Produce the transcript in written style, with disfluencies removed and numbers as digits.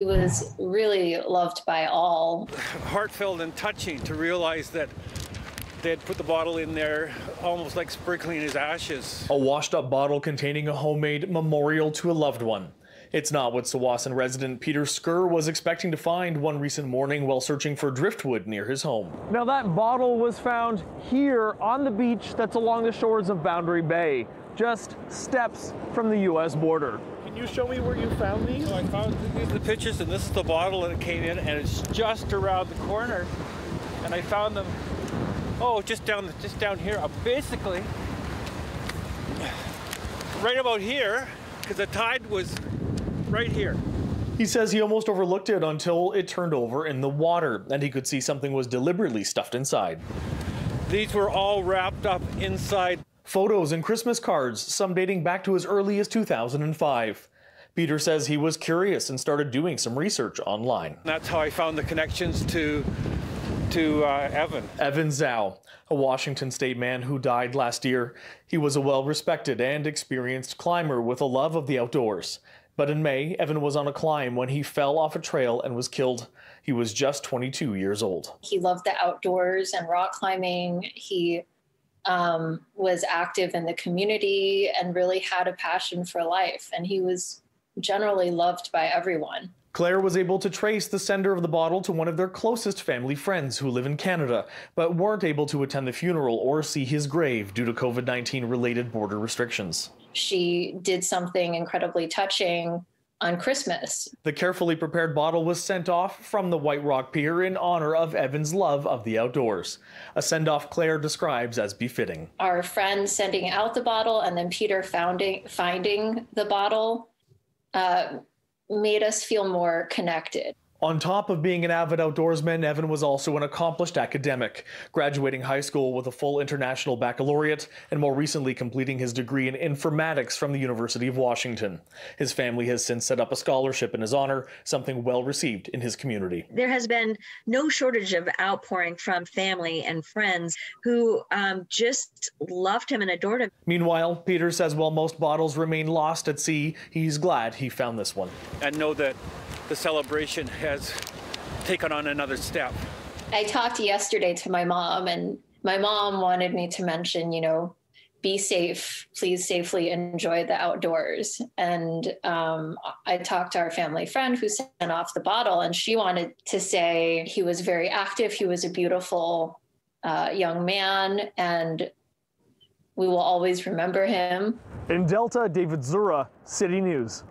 He was really loved by all. Heartfelt and touching to realize that they'd put the bottle in there almost like sprinkling his ashes. A washed up bottle containing a homemade memorial to a loved one. It's not what Tsawwassen resident Peter Skur was expecting to find one recent morning while searching for driftwood near his home. Now that bottle was found here on the beach that's along the shores of Boundary Bay, just steps from the U.S. border. Can you show me where you found these? So I found these are the pictures, and this is the bottle that it came in, and it's just around the corner. And I found them, just down here, basically right about here, because the tide was right here. He says he almost overlooked it until it turned over in the water, and he could see something was deliberately stuffed inside. These were all wrapped up inside. Photos and Christmas cards, some dating back to as early as 2005. Peter says he was curious and started doing some research online. That's how I found the connections to Evan. Evan Zhao, a Washington state man who died last year. He was a well-respected and experienced climber with a love of the outdoors. But in May, Evan was on a climb when he fell off a trail and was killed. He was just 22 years old. He loved the outdoors and rock climbing. He was active in the community and really had a passion for life. And he was generally loved by everyone. Claire was able to trace the sender of the bottle to one of their closest family friends who live in Canada, but weren't able to attend the funeral or see his grave due to COVID-19 related border restrictions. She did something incredibly touching on Christmas. The carefully prepared bottle was sent off from the White Rock Pier in honor of Evan's love of the outdoors, a send-off Claire describes as befitting. Our friend sending out the bottle and then Peter finding the bottle made us feel more connected. On top of being an avid outdoorsman, Evan was also an accomplished academic, graduating high school with a full international baccalaureate and more recently completing his degree in informatics from the University of Washington. His family has since set up a scholarship in his honor, something well received in his community. There has been no shortage of outpouring from family and friends who just loved him and adored him. Meanwhile, Peter says while most bottles remain lost at sea, he's glad he found this one. And know that the celebration has taken on another step. I talked yesterday to my mom, and my mom wanted me to mention, be safe, please safely enjoy the outdoors. And I talked to our family friend who sent off the bottle, and she wanted to say he was very active, he was a beautiful young man, and we will always remember him. In Delta, David Zura, City News.